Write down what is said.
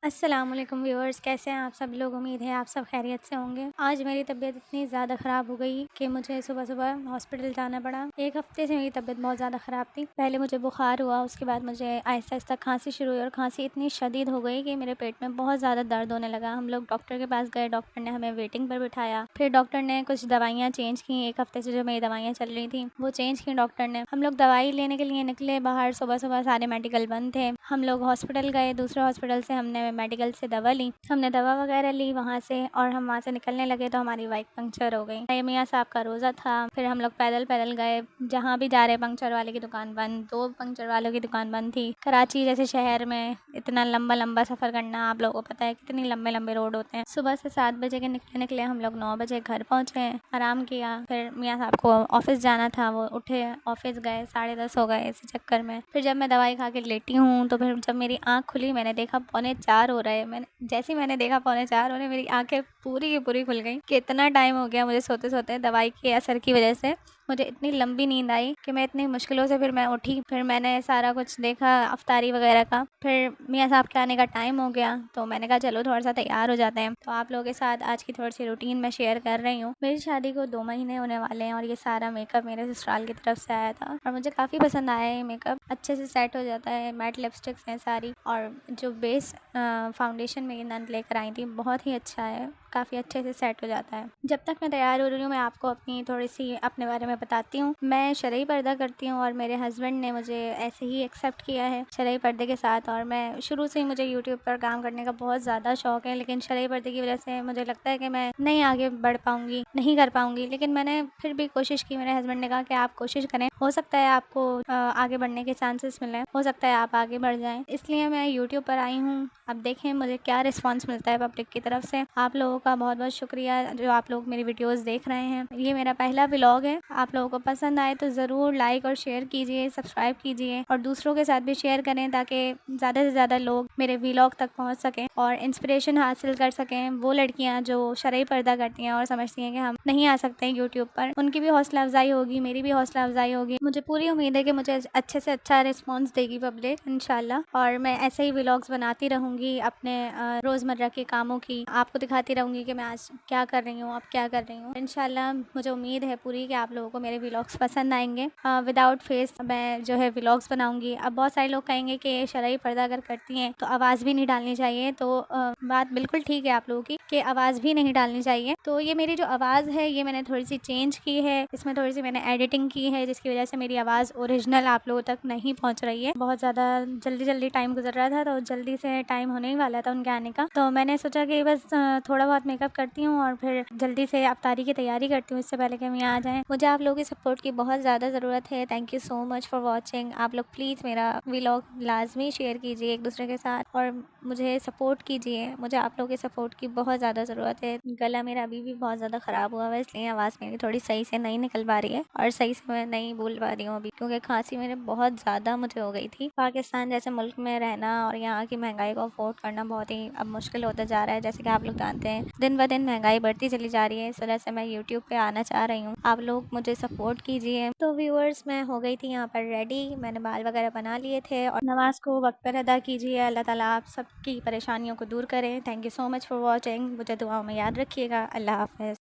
अस्सलाम वालेकुम व्यूअर्स, कैसे हैं आप सब लोग। उम्मीद है आप सब खैरियत से होंगे। आज मेरी तबीयत इतनी ज़्यादा ख़राब हो गई कि मुझे सुबह सुबह हॉस्पिटल जाना पड़ा। एक हफ़्ते से मेरी तबीयत बहुत ज़्यादा ख़राब थी। पहले मुझे बुखार हुआ, उसके बाद मुझे आहिस्ता आहिस्ता खांसी शुरू हुई और खांसी इतनी शदीद हो गई कि मेरे पेट में बहुत ज़्यादा दर्द होने लगा। हम लोग डॉक्टर के पास गए, डॉक्टर ने हमें वेटिंग पर बिठाया। फिर डॉक्टर ने कुछ दवाइयाँ चेंज की। एक हफ़्ते से जो मेरी दवाइयाँ चल रही थी वो चेंज की डॉक्टर ने। हम लोग दवाई लेने के लिए निकले बाहर, सुबह सुबह सारे मेडिकल बंद थे। हम लोग हॉस्पिटल गए, दूसरे हॉस्पिटल से हमने मेडिकल से दवा ली। हमने दवा वगैरह ली वहाँ से और हम वहाँ से निकलने लगे तो हमारी बाइक पंक्चर हो गई। ये मियाँ साहब का रोज़ा था। फिर हम लोग पैदल पैदल गए, जहाँ भी जा रहे पंक्चर वाले की दुकान बंद, 2 पंक्चर वालों की दुकान बंद थी। कराची जैसे शहर में इतना लंबा लंबा सफ़र करना, आप लोगों को पता है कितनी लंबे लंबे रोड होते हैं। सुबह से 7 बजे के निकले हम लोग 9 बजे घर पहुँचे, आराम किया। फिर मियाँ साहब को ऑफिस जाना था, वो उठे, ऑफिस गए, 10:30 हो गए इसी चक्कर में। फिर जब मैं दवाई खा के लेटी हूँ तो फिर जब मेरी आँख खुली, मैंने देखा 3:45 हो रहे। जैसे ही मैंने देखा 3:45 हो रहे, मेरी आंखें पूरी की पूरी खुल गई कि इतना टाइम हो गया मुझे सोते सोते। दवाई के असर की वजह से मुझे इतनी लंबी नींद आई कि मैं इतनी मुश्किलों से फिर मैं उठी। फिर मैंने सारा कुछ देखा अफ्तारी वगैरह का। फिर मियाँ साहब के आने का टाइम हो गया तो मैंने कहा चलो थोड़ा सा तैयार हो जाते हैं। तो आप लोगों के साथ आज की थोड़ी सी रूटीन मैं शेयर कर रही हूँ। मेरी शादी को 2 महीने होने वाले हैं और ये सारा मेकअप मेरे ससुराल की तरफ से आया था और मुझे काफ़ी पसंद आया। ये मेकअप अच्छे से सेट हो जाता है, मैट लिपस्टिक्स हैं सारी, और जो बेस फाउंडेशन मेरी नंद लेकर आई थी बहुत ही अच्छा है, काफ़ी अच्छे से सेट हो जाता है। जब तक मैं तैयार हो रही हूँ मैं आपको अपनी थोड़ी सी अपने बारे में बताती हूँ। मैं शरई पर्दा करती हूँ और मेरे हस्बैंड ने मुझे ऐसे ही एक्सेप्ट किया है शरई पर्दे के साथ। और मैं शुरू से ही, मुझे यूट्यूब पर काम करने का बहुत ज़्यादा शौक है, लेकिन शरई पर्दे की वजह से मुझे लगता है कि मैं नहीं आगे बढ़ पाऊँगी, नहीं कर पाऊँगी। लेकिन मैंने फिर भी कोशिश की। मेरे हस्बैंड ने कहा कि आप कोशिश करें, हो सकता है आपको आगे बढ़ने के चांसेस मिलें, हो सकता है आप आगे बढ़ जाएँ। इसलिए मैं यूट्यूब पर आई हूँ। अब देखें मुझे क्या रिस्पॉन्स मिलता है पब्लिक की तरफ से। आप लोगों का बहुत बहुत शुक्रिया जो आप लोग मेरी वीडियोस देख रहे हैं। ये मेरा पहला व्लॉग है। आप लोगों को पसंद आए तो ज़रूर लाइक और शेयर कीजिए, सब्सक्राइब कीजिए और दूसरों के साथ भी शेयर करें ताकि ज़्यादा से ज़्यादा लोग मेरे व्लॉग तक पहुंच सकें और इंस्पिरेशन हासिल कर सकें। वो लड़कियां जो शरई पर्दा करती हैं और समझती हैं कि हम नहीं आ सकते हैं यूट्यूब पर, उनकी भी हौसला अफजाई होगी, मेरी भी हौसला अफजाई होगी। मुझे पूरी उम्मीद है कि मुझे अच्छे से अच्छा रिस्पॉन्स देगी पब्लिक इंशाल्लाह। और मैं ऐसे ही व्लॉग्स बनाती रहूँगी अपने रोज़मर्रा के कामों की, आपको दिखाती रहूँगी कि मैं आज क्या कर रही हूँ, अब क्या कर रही हूँ। इंशाल्लाह मुझे उम्मीद है पूरी कि आप लोगों को मेरे व्लॉग्स पसंद आएंगे। विदाउट फेस मैं जो है व्लॉग्स बनाऊँगी। अब बहुत सारे लोग कहेंगे कि शरई पर्दा अगर करती हैं तो आवाज़ भी नहीं डालनी चाहिए, तो बात बिल्कुल ठीक है आप लोगों की कि आवाज़ भी नहीं डालनी चाहिए। तो ये मेरी जो आवाज़ है ये मैंने थोड़ी सी चेंज की है, इसमें थोड़ी सी मैंने एडिटिंग की है, जिसकी वजह से मेरी आवाज़ ओरिजिनल आप लोगों तक नहीं पहुँच रही है। बहुत ज़्यादा जल्दी जल्दी टाइम गुजर रहा था तो जल्दी से टाइम होने ही वाला था उनके आने का, तो मैंने सोचा कि बस थोड़ा बहुत मेकअप करती हूँ और फिर जल्दी से अफ्तारी की तैयारी करती हूँ इससे पहले कि हम यहाँ आ जाएँ। मुझे आप लोगों की सपोर्ट की बहुत ज़्यादा ज़रूरत है। Thank you so much for watching. आप लोग प्लीज़ मेरा व्लॉग लाजमी शेयर कीजिए एक दूसरे के साथ और मुझे सपोर्ट कीजिए। मुझे आप लोगों के सपोर्ट की बहुत ज़्यादा ज़रूरत है। गला मेरा अभी भी बहुत ज़्यादा ख़राब हुआ है, इसलिए आवाज़ मेरी थोड़ी सही से नहीं निकल पा रही है और सही से मैं नहीं बोल पा रही हूँ अभी, क्योंकि खांसी मेरे बहुत ज़्यादा मुझे हो गई थी। पाकिस्तान जैसे मुल्क में रहना और यहाँ की महंगाई को अफोर्ड करना बहुत ही अब मुश्किल होता जा रहा है। जैसे कि आप लोग जानते हैं दिन ब दिन महंगाई बढ़ती चली जा रही है, इस वजह से मैं यूट्यूब पे आना चाह रही हूँ। आप लोग मुझे सपोर्ट कीजिए। तो व्यूअर्स, मैं हो गई थी यहाँ पर रेडी, मैंने बाल वगैरह बना लिए थे और नमाज को वक्त पर अदा कीजिए। अल्लाह ताला आप सबकी परेशानियों को दूर करें। Thank you so much for watching. मुझे दुआओं में याद रखिएगा। अल्लाह हाफ़िज़।